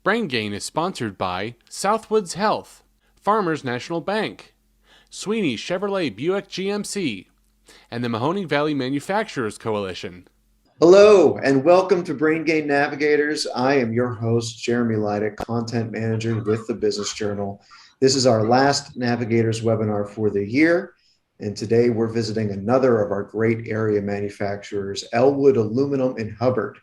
Brain Gain is sponsored by SOUTHWOODS Health, Farmers National Bank, Sweeney Chevrolet Buick GMC, and the Mahoning Valley Manufacturers Coalition. Hello, and welcome to Brain Gain Navigators. I am your host, Jeremy Leidick, Content Manager with the Business Journal. This is our last Navigators webinar for the year, and today we're visiting another of our great area manufacturers, Ellwood Aluminum in Hubbard.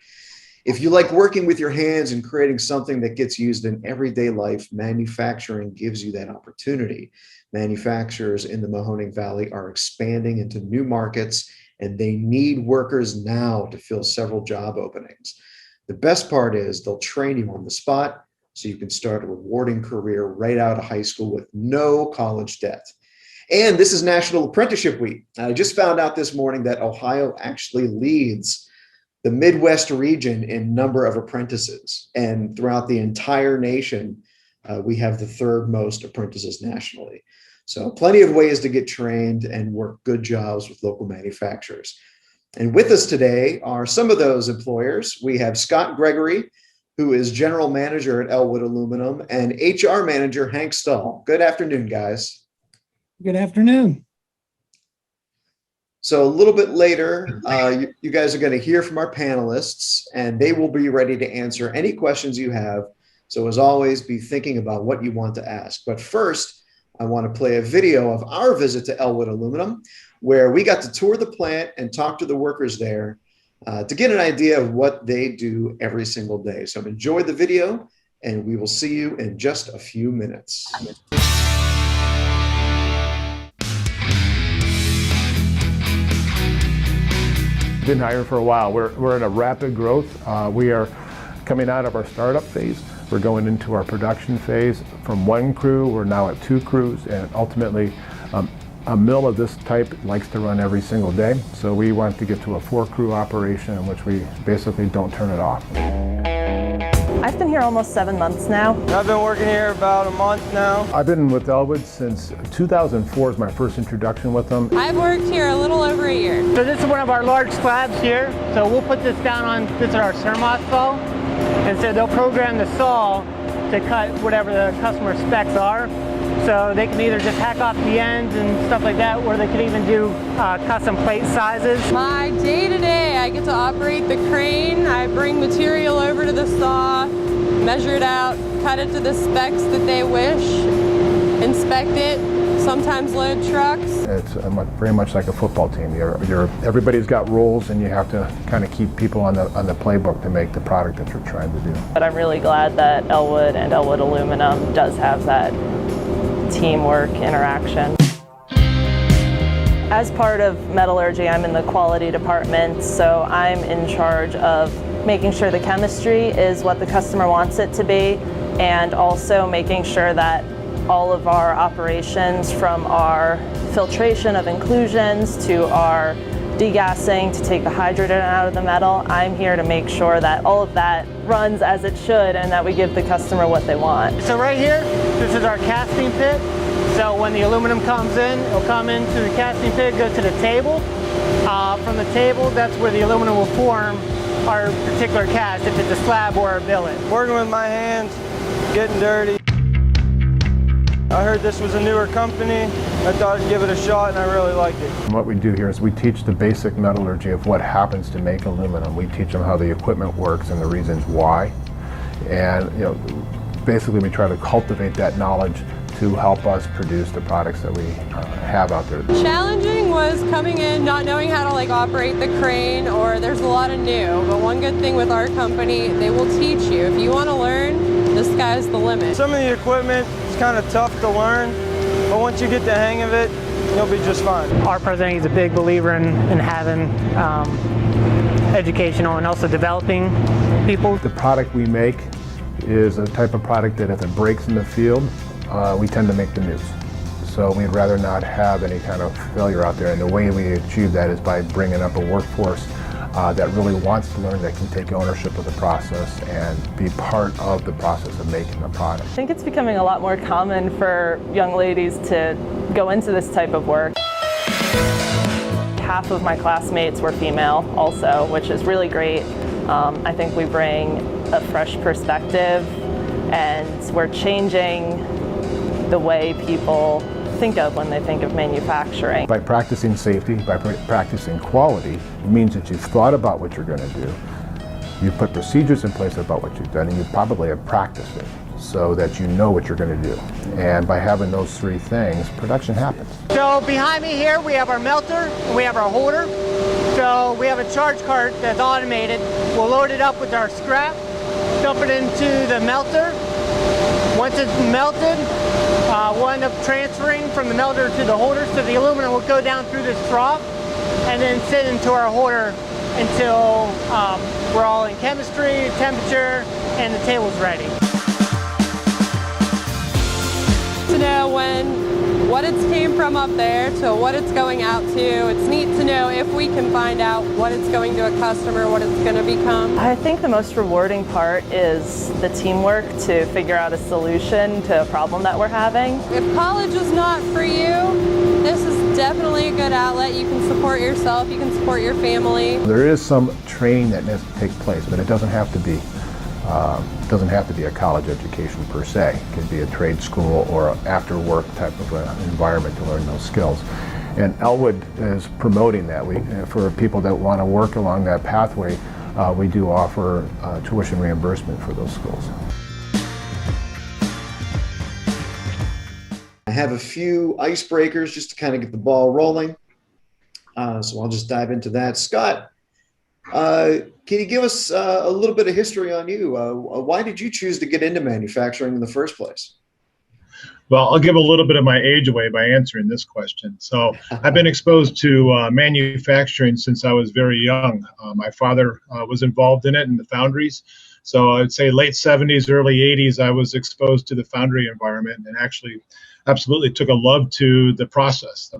If you like working with your hands and creating something that gets used in everyday life, manufacturing gives you that opportunity. Manufacturers in the Mahoning Valley are expanding into new markets, and they need workers now to fill several job openings. The best part is they'll train you on the spot so you can start a rewarding career right out of high school with no college debt. And this is National Apprenticeship Week. I just found out this morning that Ohio actually leads the Midwest region in number of apprentices. And throughout the entire nation, we have the third most apprentices nationally. So plenty of ways to get trained and work good jobs with local manufacturers. And with us today are some of those employers. We have Scott Gregory, who is General Manager at Ellwood Aluminum, and HR Manager Hank Stull. Good afternoon, guys. Good afternoon. So a little bit later, you guys are going to hear from our panelists, and they will be ready to answer any questions you have. So as always, be thinking about what you want to ask. But first, I want to play a video of our visit to Ellwood Aluminum, where we got to tour the plant and talk to the workers there to get an idea of what they do every single day. So enjoy the video, and we will see you in just a few minutes. Been hiring for a while. We're in a rapid growth. We are coming out of our startup phase. We're going into our production phase. From one crew, we're now at 2 crews, and ultimately a mill of this type likes to run every single day. So we want to get to a 4-crew operation in which we basically don't turn it off. I've been here almost 7 months now. I've been working here about a month now. I've been with Ellwood since 2004 is my first introduction with them. I've worked here a little over a year. So this is one of our large slabs here. So we'll put this down on, this is our Sermos saw. And so they'll program the saw to cut whatever the customer specs are. So they can either just hack off the ends and stuff like that, or they could even do custom plate sizes. My day-to-day, I get to operate the crane. I bring material over to the saw, measure it out, cut it to the specs that they wish, inspect it, sometimes load trucks. It's very much like a football team. Everybody's got roles, and you have to kind of keep people on the playbook to make the product that you're trying to do. But I'm really glad that Ellwood and Ellwood Aluminum does have that teamwork interaction. As part of metallurgy, I'm in the quality department, so I'm in charge of making sure the chemistry is what the customer wants it to be, and also making sure that all of our operations, from our filtration of inclusions to our degassing to take the hydrogen out of the metal, I'm here to make sure that all of that runs as it should and that we give the customer what they want. So right here, this is our casting pit. So when the aluminum comes in, it'll come into the casting pit, go to the table. From the table, that's where the aluminum will form our particular cast, if it's a slab or a billet. Working with my hands, getting dirty. I heard this was a newer company. I thought I'd give it a shot, and I really liked it. And what we do here is we teach the basic metallurgy of what happens to make aluminum. We teach them how the equipment works and the reasons why. And basically we try to cultivate that knowledge to help us produce the products that we have out there. Challenging was coming in, not knowing how to operate the crane, or there's a lot of new. But one good thing with our company, they will teach you. If you want to learn, the sky's the limit. Some of the equipment is kind of tough to learn, but once you get the hang of it, you'll be just fine. Our president is a big believer in having educational and also developing people. The product we make is a type of product that if it breaks in the field, we tend to make the news. So we'd rather not have any kind of failure out there. And the way we achieve that is by bringing up a workforce that really wants to learn, that can take ownership of the process and be part of the process of making the product. I think it's becoming a lot more common for young ladies to go into this type of work. Half of my classmates were female also, which is really great. I think we bring a fresh perspective and we're changing the way people think of when they think of manufacturing. By practicing safety, by practicing quality, it means that you've thought about what you're going to do. You put procedures in place about what you've done, and you probably have practiced it so that you know what you're going to do. And by having those three things, production happens. So behind me here, we have our melter and we have our holder. So we have a charge cart that's automated. We'll load it up with our scrap, dump it into the melter. Once it's melted, we'll end up transferring from the melter to the holder. So the aluminum will go down through this trough and then sit into our holder until we're all in chemistry, temperature, and the table's ready. To know what it's came from up there to what it's going out to. It's neat to know if we can find out what it's going to a customer, what it's going to become. I think the most rewarding part is the teamwork to figure out a solution to a problem that we're having. If college is not for you, this is definitely a good outlet. You can support yourself, you can support your family. There is some training that needs to take place, but it doesn't have to be. A college education per se. It could be a trade school or an after-work type of environment to learn those skills. And Ellwood is promoting that. For people that want to work along that pathway, we do offer tuition reimbursement for those schools. I have a few icebreakers just to kind of get the ball rolling. So I'll just dive into that. Scott, can you give us a little bit of history on you? Why did you choose to get into manufacturing in the first place? Well, I'll give a little bit of my age away by answering this question. So I've been exposed to manufacturing since I was very young. My father was involved in it in the foundries. So I'd say late 70s, early 80s, I was exposed to the foundry environment and actually absolutely took a love to the process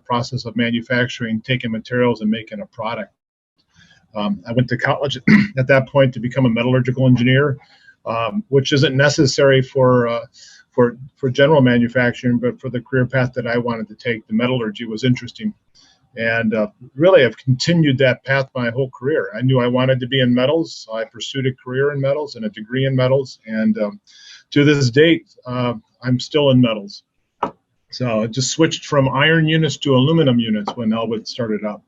of manufacturing, taking materials and making a product. I went to college at that point to become a metallurgical engineer, which isn't necessary for general manufacturing, but for the career path that I wanted to take, the metallurgy was interesting. And really, I've continued that path my whole career. I knew I wanted to be in metals, so I pursued a career in metals and a degree in metals. And to this date, I'm still in metals. So I just switched from iron units to aluminum units when Ellwood started up.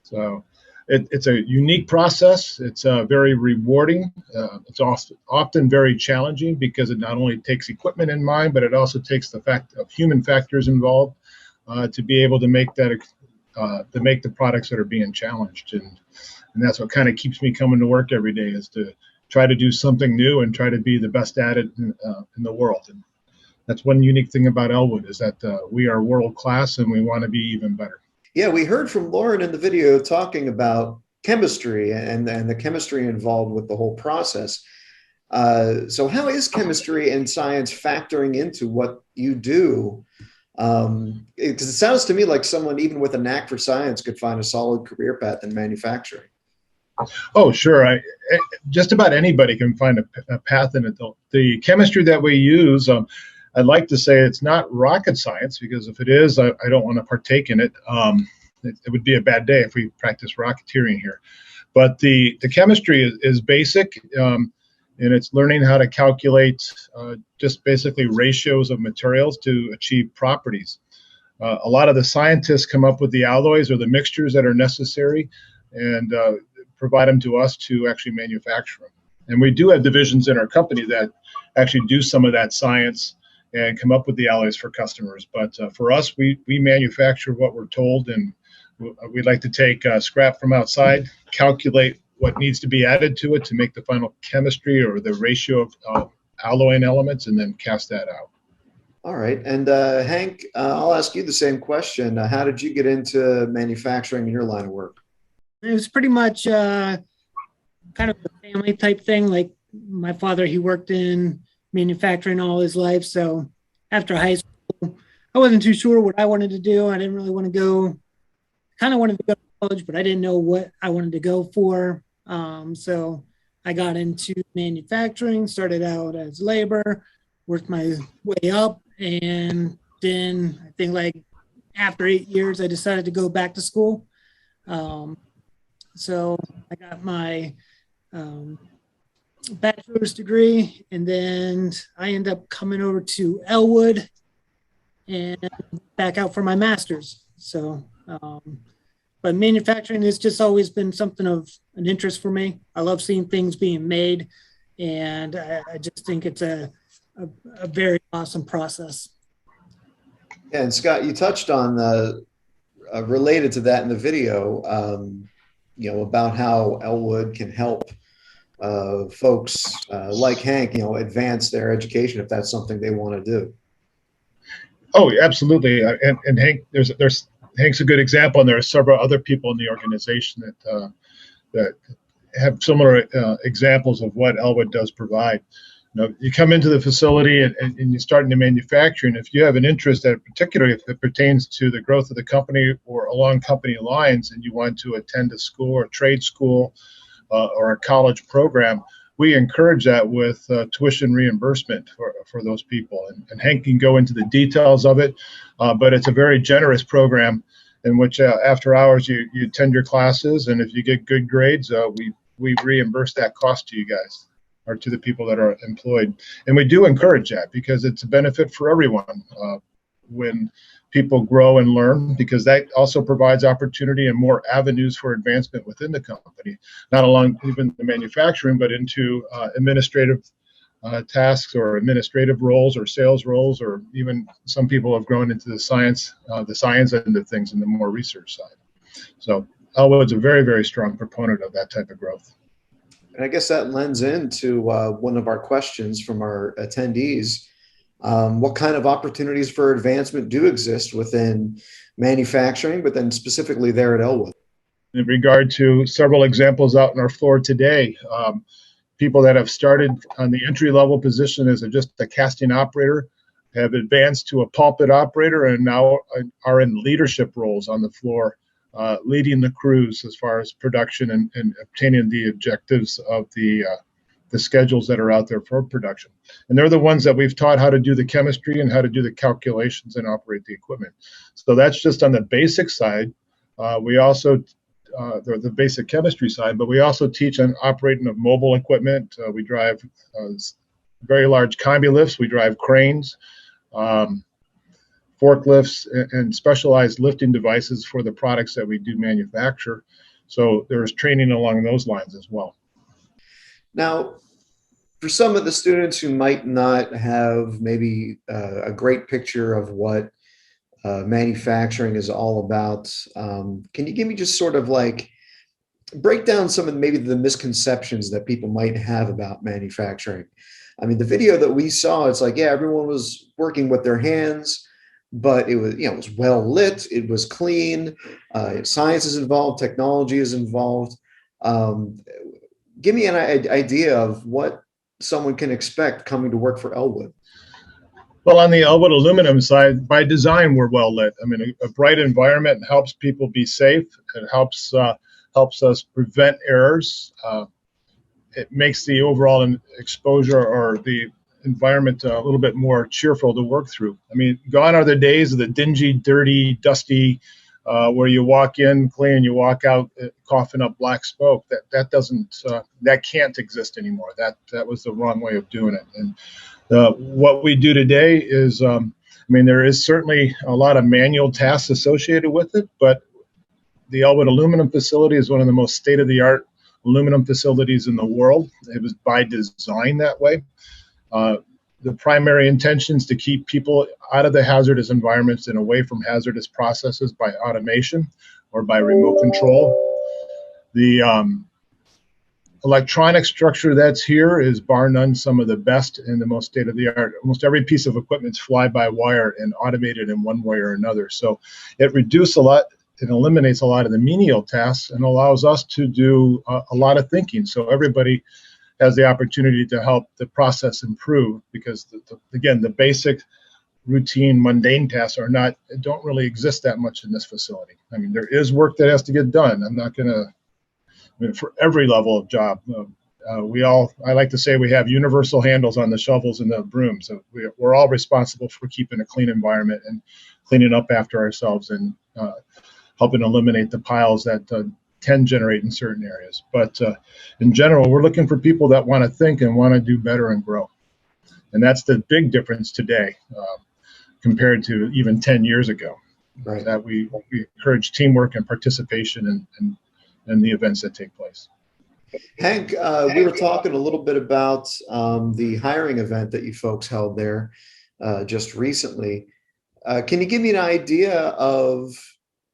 So it's a unique process. It's very rewarding. It's often very challenging because it not only takes equipment in mind, but it also takes the fact of human factors involved to be able to make that to make the products that are being challenged. And that's what kind of keeps me coming to work every day, is to try to do something new and try to be the best at it in the world. And that's one unique thing about Ellwood, is that we are world class and we want to be even better. Yeah, we heard from Lauren in the video talking about chemistry and the chemistry involved with the whole process. So how is chemistry and science factoring into what you do? Because it sounds to me like someone even with a knack for science could find a solid career path in manufacturing. Oh, sure. Just about anybody can find a path in it. The chemistry that we use, I'd like to say it's not rocket science, because if it is, I don't want to partake in it. It would be a bad day if we practice rocketeering here. But the chemistry is basic, and it's learning how to calculate just basically ratios of materials to achieve properties. A lot of the scientists come up with the alloys or the mixtures that are necessary and provide them to us to actually manufacture them. And we do have divisions in our company that actually do some of that science and come up with the alloys for customers. But for us, we manufacture what we're told, and we'd like to take scrap from outside, calculate what needs to be added to it to make the final chemistry or the ratio of alloying elements, and then cast that out. All right. And Hank, I'll ask you the same question. How did you get into manufacturing in your line of work? It was pretty much kind of a family type thing. Like my father, he worked in manufacturing all his life. So after high school, I wasn't too sure what I wanted to do. I didn't really want to go, kind of wanted to go to college, but I didn't know what I wanted to go for. So I got into manufacturing, started out as labor, worked my way up. And then I think like after 8 years, I decided to go back to school. So I got my bachelor's degree, and then I end up coming over to Ellwood and back out for my master's. So, but manufacturing has just always been something of an interest for me. I love seeing things being made, and I just think it's a very awesome process. Yeah, and Scott, you touched on related to that in the video, about how Ellwood can help folks like Hank, advance their education if that's something they want to do. Oh, absolutely. And Hank, there's Hank's a good example, and there are several other people in the organization that have similar examples of what Ellwood does provide. You come into the facility and you start into manufacturing. If you have an interest, particularly if it pertains to the growth of the company or along company lines, and you want to attend a school or trade school or a college program, we encourage that with tuition reimbursement for those people. And Hank can go into the details of it, but it's a very generous program in which after hours you attend your classes, and if you get good grades, we reimburse that cost to you guys, or to the people that are employed. And we do encourage that because it's a benefit for everyone when people grow and learn, because that also provides opportunity and more avenues for advancement within the company, not along even the manufacturing, but into administrative tasks or administrative roles or sales roles, or even some people have grown into the science end of things and the more research side. So Ellwood's a very, very strong proponent of that type of growth. And I guess that lends into one of our questions from our attendees. What kind of opportunities for advancement do exist within manufacturing, but then specifically there at Ellwood? In regard to several examples out on our floor today, people that have started on the entry-level position as just a casting operator have advanced to a pulpit operator and now are in leadership roles on the floor, leading the crews as far as production and obtaining the objectives of the schedules that are out there for production. And they're the ones that we've taught how to do the chemistry and how to do the calculations and operate the equipment. So that's just on the basic side. We also, the basic chemistry side, but we also teach on operating of mobile equipment. We drive very large combi lifts. We drive cranes, forklifts, and specialized lifting devices for the products that we do manufacture. So there's training along those lines as well. Now, for some of the students who might not have maybe a great picture of what manufacturing is all about, can you give me just sort of like break down some of maybe the misconceptions that people might have about manufacturing? I mean, the video that we saw, it's like, yeah, everyone was working with their hands, but it was, it was well lit, it was clean, science is involved, technology is involved. Give me an idea of what someone can expect coming to work for Ellwood. Well, on the Ellwood Aluminum side, by design, we're well lit. I mean, a bright environment helps people be safe. It helps us prevent errors. It makes the overall exposure or the environment a little bit more cheerful to work through. I mean, gone are the days of the dingy, dirty, dusty, where you walk in clean and you walk out coughing up black smoke. That can't exist anymore. That was the wrong way of doing it. And what we do today is, there is certainly a lot of manual tasks associated with it, but the Ellwood Aluminum facility is one of the most state-of-the-art aluminum facilities in the world. It was by design that way. The primary intention is to keep people out of the hazardous environments and away from hazardous processes by automation or by remote control. The electronic structure that's here is bar none some of the best and the most state-of-the-art. Almost every piece of equipment is fly-by-wire and automated in one way or another. So it reduces a lot, it eliminates a lot of the menial tasks and allows us to do a lot of thinking. So everybody has the opportunity to help the process improve, because again, the basic routine mundane tasks don't really exist that much in this facility. I mean, there is work that has to get done. I'm not going to, for every level of job, I like to say we have universal handles on the shovels and the brooms. So we're all responsible for keeping a clean environment and cleaning up after ourselves and helping eliminate the piles that can generate in certain areas. But in general, we're looking for people that want to think and want to do better and grow. And that's the big difference today compared to even 10 years ago. Right. That we encourage teamwork and participation in the events that take place. Hank, we were talking a little bit about the hiring event that you folks held there just recently. Can you give me an idea of,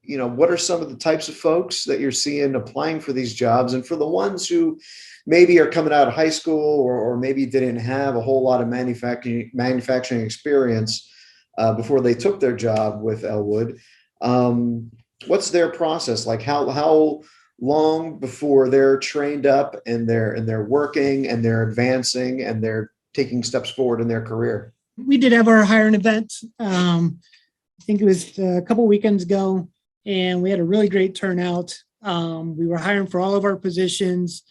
what are some of the types of folks that you're seeing applying for these jobs? And for the ones who maybe are coming out of high school or maybe didn't have a whole lot of manufacturing experience before they took their job with Ellwood, what's their process? Like how long before they're trained up and they're working and they're advancing and they're taking steps forward in their career? We did have our hiring event. I think it was a couple weekends ago, and we had a really great turnout. We were hiring for all of our positions,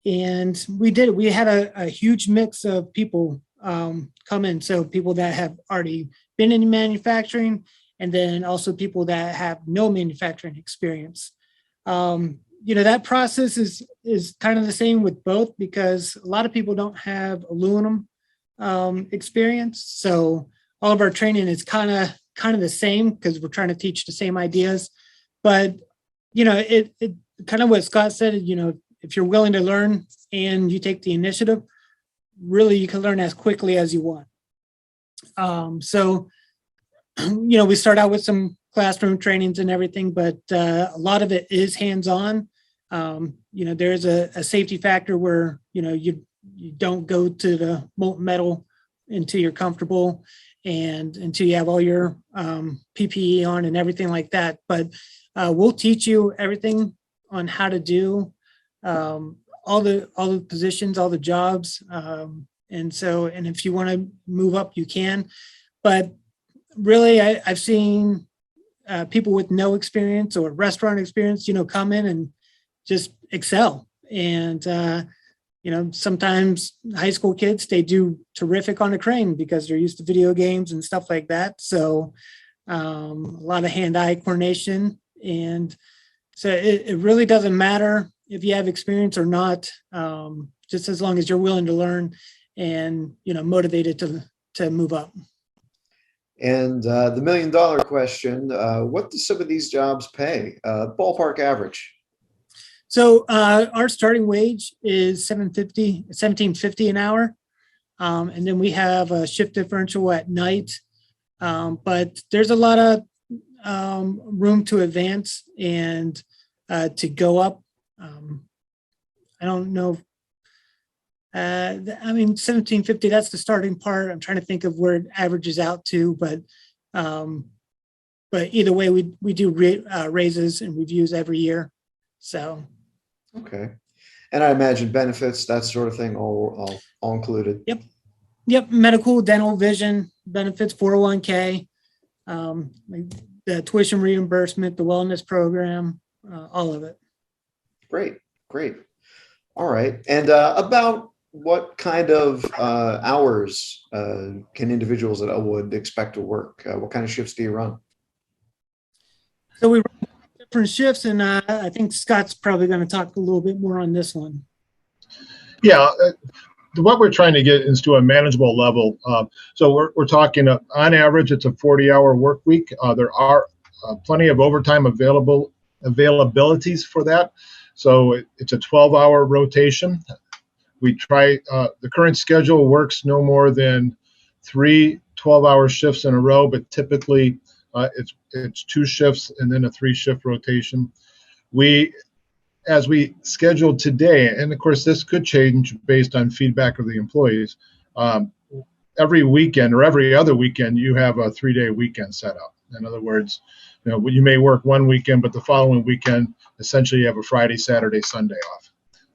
and we had a huge mix of people come in. So people that have already been in manufacturing, and then also people that have no manufacturing experience. That process is kind of the same with both, because a lot of people don't have aluminum experience. So all of our training is kind of the same, because we're trying to teach the same ideas. But it kind of what Scott said, if you're willing to learn and you take the initiative, really you can learn as quickly as you want. We start out with some classroom trainings and everything, but a lot of it is hands-on. There's a safety factor where you don't go to the molten metal until you're comfortable and until you have all your PPE on and everything like that. But we'll teach you everything on how to do all the positions, all the jobs, and if you want to move up, you can. But really, I've seen people with no experience or restaurant experience, come in and just excel. And sometimes high school kids, they do terrific on a crane because they're used to video games and stuff like that. So a lot of hand-eye coordination. And so it really doesn't matter if you have experience or not, just as long as you're willing to learn and, motivated to move up. And the $1 million question, what do some of these jobs pay? Ballpark average. So our starting wage is $17.50 an hour. And then we have a shift differential at night. But there's a lot of room to advance and to go up. I don't know. $17.50, that's the starting part. I'm trying to think of where it averages out to, but either way, we do raises and reviews every year. So. Okay. And I imagine benefits, that sort of thing, all included. Yep. Medical, dental, vision, benefits, 401k, the tuition reimbursement, the wellness program, all of it. Great. All right. And about what kind of hours can individuals at Ellwood expect to work? What kind of shifts do you run? So we run different shifts, and I think Scott's probably going to talk a little bit more on this one. Yeah, what we're trying to get is to a manageable level. So we're talking on average, it's a 40-hour work week. There are plenty of overtime availabilities for that. So it's a 12-hour rotation. We try, the current schedule works no more than 3 12-hour shifts in a row, but typically it's 2 shifts and then a 3-shift rotation. As we scheduled today, and of course this could change based on feedback of the employees, every weekend or every other weekend you have a 3-day weekend set up. In other words, you may work one weekend, but the following weekend, essentially you have a Friday, Saturday, Sunday off.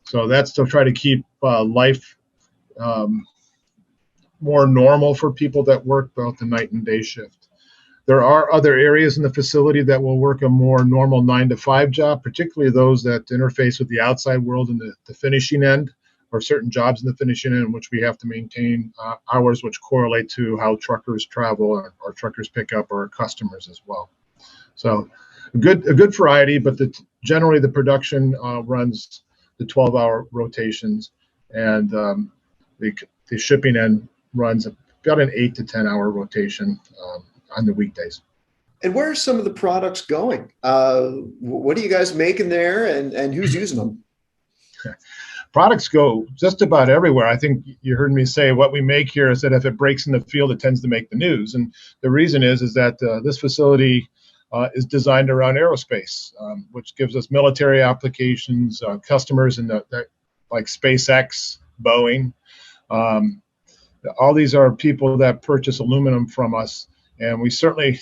So that's to try to keep life more normal for people that work both the night and day shift. There are other areas in the facility that will work a more normal 9-to-5 job, particularly those that interface with the outside world and the finishing end, or certain jobs in the finishing end in which we have to maintain hours which correlate to how truckers travel or truckers pick up our customers as well. So a good variety, but the generally the production runs the 12-hour rotations, and the shipping end runs about an 8 to 10 hour rotation on the weekdays. And where are some of the products going? What are you guys making there, and who's using them? Products go just about everywhere. I think you heard me say what we make here is that if it breaks in the field, it tends to make the news. And the reason is that this facility is designed around aerospace, which gives us military applications, customers in the like SpaceX, Boeing. All these are people that purchase aluminum from us, and we certainly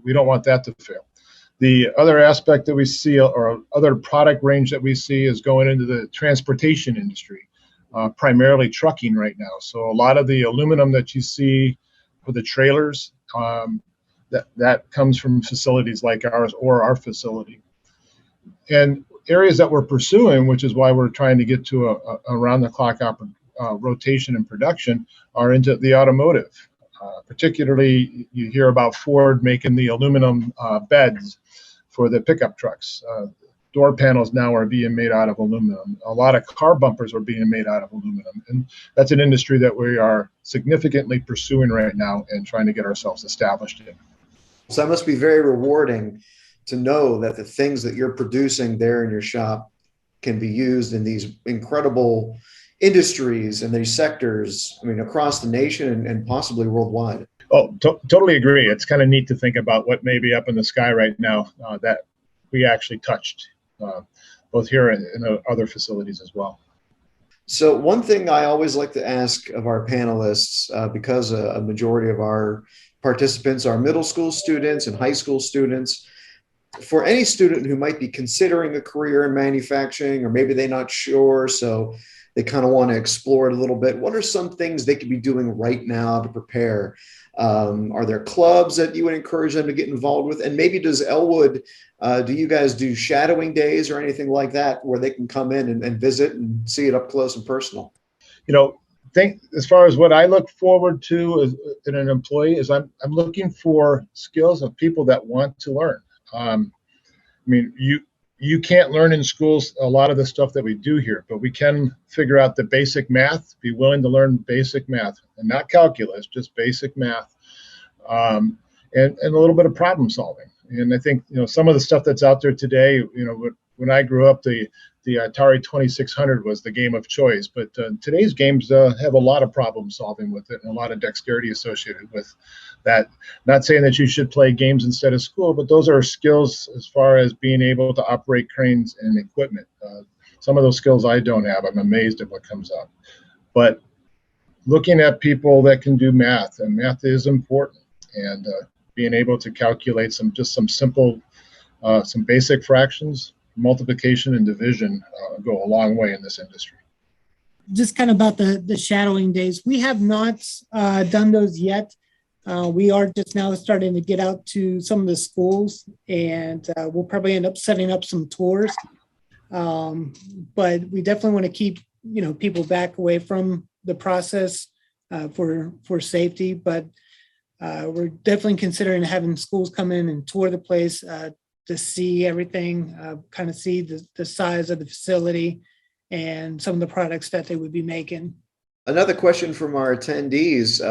we don't want that to fail. The other aspect that we see, or other product range that we see, is going into the transportation industry, primarily trucking right now. So a lot of the aluminum that you see for the trailers, that comes from facilities like ours or our facility. And areas that we're pursuing, which is why we're trying to get to a around-the-clock rotation and production, are into the automotive. Particularly, you hear about Ford making the aluminum beds for the pickup trucks. Door panels now are being made out of aluminum. A lot of car bumpers are being made out of aluminum. And that's an industry that we are significantly pursuing right now and trying to get ourselves established in. So that must be very rewarding to know that the things that you're producing there in your shop can be used in these incredible industries and these sectors, I mean, across the nation and possibly worldwide. Oh, totally agree. It's kind of neat to think about what may be up in the sky right now that we actually touched, both here and in other facilities as well. So one thing I always like to ask of our panelists, because a majority of our participants are middle school students and high school students, for any student who might be considering a career in manufacturing, or maybe they're not sure, so they kind of want to explore it a little bit, what are some things they could be doing right now to prepare? Are there clubs that you would encourage them to get involved with? And maybe does Ellwood, do you guys do shadowing days or anything like that where they can come in and visit and see it up close and personal? You know, as far as what I look forward to as in an employee is I'm looking for skills of people that want to learn. I mean, you can't learn in schools a lot of the stuff that we do here, but we can figure out the basic math, be willing to learn basic math, and not calculus, just basic math, and a little bit of problem solving. And I think, you know, some of the stuff that's out there today, you know, when I grew up, the Atari 2600 was the game of choice, but today's games have a lot of problem solving with it and a lot of dexterity associated with that. Not saying that you should play games instead of school, but those are skills as far as being able to operate cranes and equipment. Some of those skills I don't have. I'm amazed at what comes up. But looking at people that can do math, and math is important, and being able to calculate some simple, some basic fractions, multiplication and division go a long way in this industry. Just kind of about the shadowing days. We have not done those yet. We are just now starting to get out to some of the schools, and we'll probably end up setting up some tours. But we definitely want to keep, you know, people back away from the process for safety. But we're definitely considering having schools come in and tour the place to see everything, kind of see the size of the facility and some of the products that they would be making. Another question from our attendees.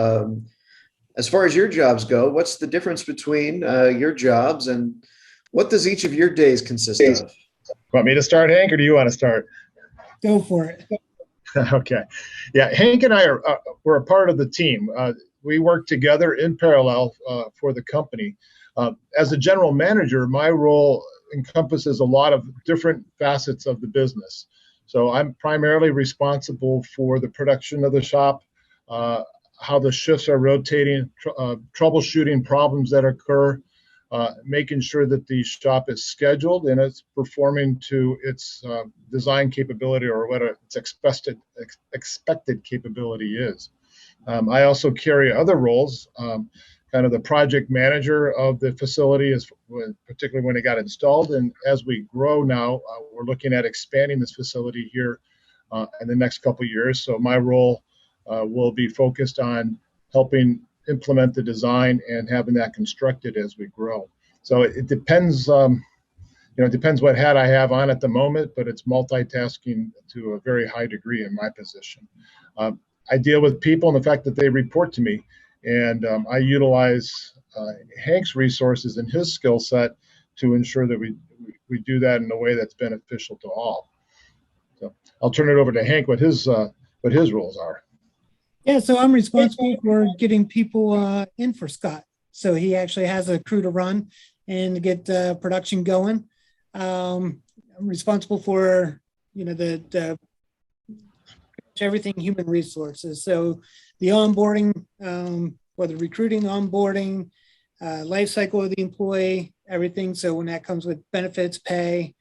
As far as your jobs go, what's the difference between your jobs, and what does each of your days consist of? Want me to start, Hank, or do you want to start? Go for it. Okay. Yeah, Hank and I we're a part of the team. We work together in parallel for the company. As a general manager, my role encompasses a lot of different facets of the business. So I'm primarily responsible for the production of the shop, how the shifts are rotating, troubleshooting problems that occur, making sure that the shop is scheduled and it's performing to its design capability, or what its expected capability is. I also carry other roles, kind of the project manager of the facility, particularly when it got installed. And as we grow now, we're looking at expanding this facility here in the next couple of years. So my role will be focused on helping implement the design and having that constructed as we grow. So it depends. it depends what hat I have on at the moment, but it's multitasking to a very high degree in my position. I deal with people and the fact that they report to me, and I utilize Hank's resources and his skill set to ensure that we do that in a way that's beneficial to all. So I'll turn it over to Hank what his roles are. Yeah, so I'm responsible for getting people in for Scott. So he actually has a crew to run and to get production going. I'm responsible for the everything human resources. So the onboarding, or the recruiting, onboarding, life cycle of the employee, everything. So when that comes with benefits, pay,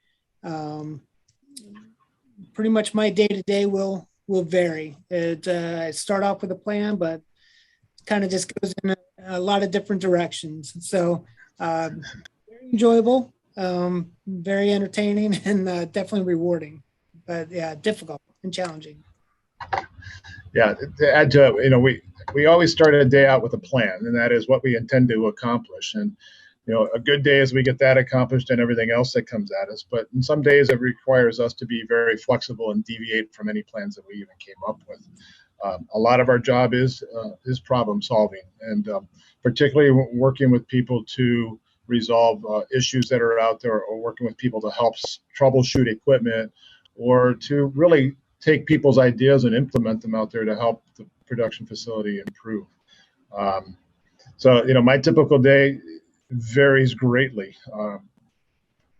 pretty much my day-to-day will vary. I start off with a plan, but kind of just goes in a lot of different directions. So very enjoyable, very entertaining, and definitely rewarding, but yeah, difficult and challenging. Yeah, to add to it, we always start a day out with a plan, and that is what we intend to accomplish. And a good day is we get that accomplished and everything else that comes at us. But in some days, it requires us to be very flexible and deviate from any plans that we even came up with. A lot of our job is problem solving, and particularly working with people to resolve issues that are out there, or working with people to help troubleshoot equipment, or to really take people's ideas and implement them out there to help the production facility improve. So my typical day varies greatly,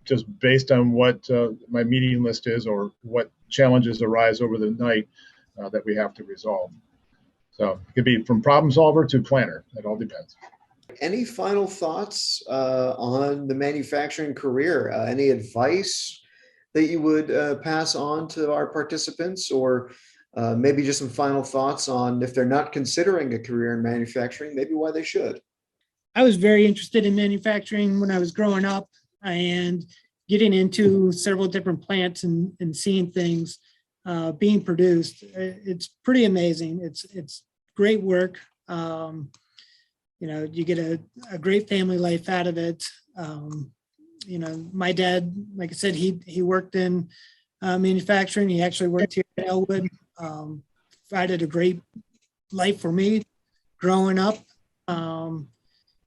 just based on what my meeting list is, or what challenges arise over the night that we have to resolve. So it could be from problem solver to planner. It all depends. Any final thoughts on the manufacturing career? Any advice that you would pass on to our participants, or maybe just some final thoughts on, if they're not considering a career in manufacturing, maybe why they should? I was very interested in manufacturing when I was growing up, and getting into several different plants and seeing things being produced. It's pretty amazing. It's great work. You get a great family life out of it. My dad, like I said, he worked in manufacturing. He actually worked here at Ellwood. Provided a great life for me growing up.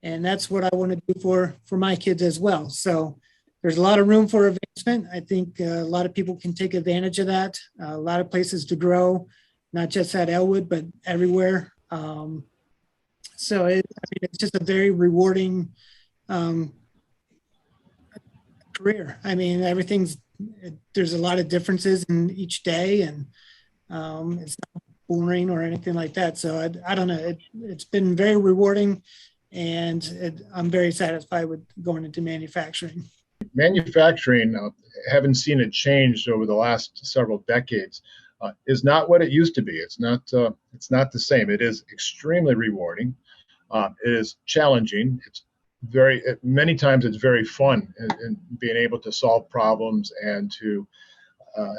And that's what I want to do for my kids as well. So there's a lot of room for advancement. I think a lot of people can take advantage of that. A lot of places to grow, not just at Ellwood, but everywhere. So it's just a very rewarding career. There's a lot of differences in each day, and it's not boring or anything like that. So I don't know. It's been very rewarding, and I'm very satisfied with going into manufacturing. Manufacturing, having seen it change over the last several decades, is not what it used to be. It's not the same. It is extremely rewarding. It is challenging. Many times it's very fun in being able to solve problems and to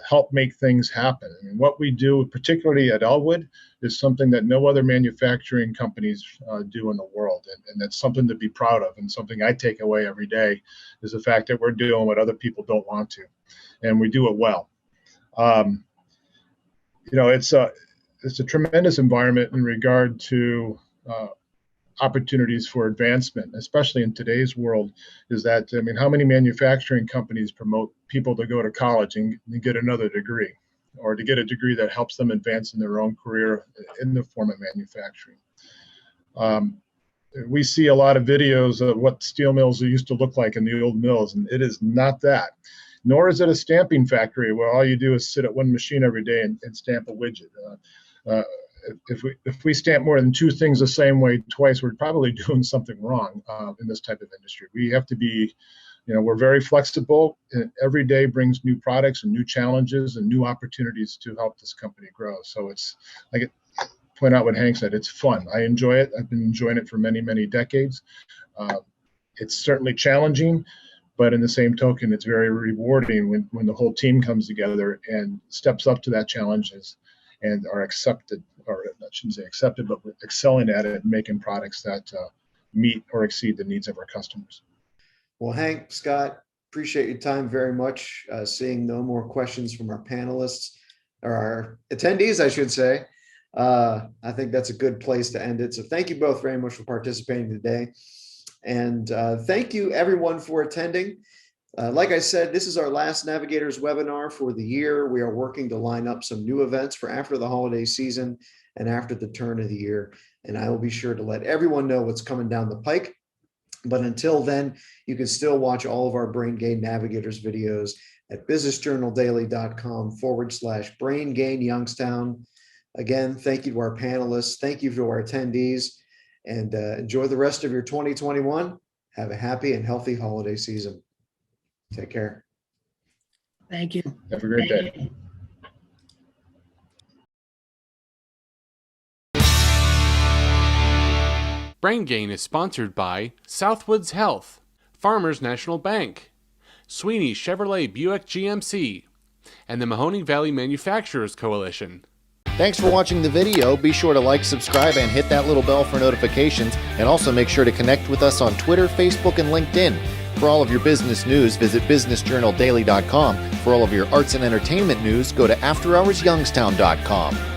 help make things happen. And what we do, particularly at Ellwood, is something that no other manufacturing companies do in the world. And that's something to be proud of, and something I take away every day is the fact that we're doing what other people don't want to, and we do it well. It's a tremendous environment in regard to opportunities for advancement, especially in today's world. Is that, how many manufacturing companies promote people to go to college and get another degree, or to get a degree that helps them advance in their own career in the form of manufacturing? We see a lot of videos of what steel mills used to look like in the old mills, and it is not that. Nor is it a stamping factory where all you do is sit at one machine every day and stamp a widget. If we stamp more than two things the same way twice, we're probably doing something wrong in this type of industry. We have to be, we're very flexible, and every day brings new products and new challenges and new opportunities to help this company grow. So it's, like point out what Hank said, it's fun. I enjoy it. I've been enjoying it for many, many decades. It's certainly challenging, but in the same token, it's very rewarding when the whole team comes together and steps up to that challenge and are accepted, or I shouldn't say accepted, but excelling at it and making products that meet or exceed the needs of our customers. Well, Hank, Scott, appreciate your time very much. Seeing no more questions from our panelists, or our attendees, I should say. I think that's a good place to end it. So thank you both very much for participating today. And thank you everyone for attending. Like I said, this is our last Navigators webinar for the year. We are working to line up some new events for after the holiday season and after the turn of the year. And I will be sure to let everyone know what's coming down the pike. But until then, you can still watch all of our Brain Gain Navigators videos at businessjournaldaily.com/Brain Gain Youngstown. Again, thank you to our panelists. Thank you to our attendees, and enjoy the rest of your 2021. Have a happy and healthy holiday season. Take care. Thank you. Have a great day. Brain Gain is sponsored by SOUTHWOODS Health, Farmers National Bank, Sweeney Chevrolet Buick GMC, and the Mahoning Valley Manufacturers Coalition. Thanks for watching the video. Be sure to like, subscribe, and hit that little bell for notifications. And also make sure to connect with us on Twitter, Facebook, and LinkedIn. For all of your business news, visit businessjournaldaily.com. For all of your arts and entertainment news, go to afterhoursyoungstown.com.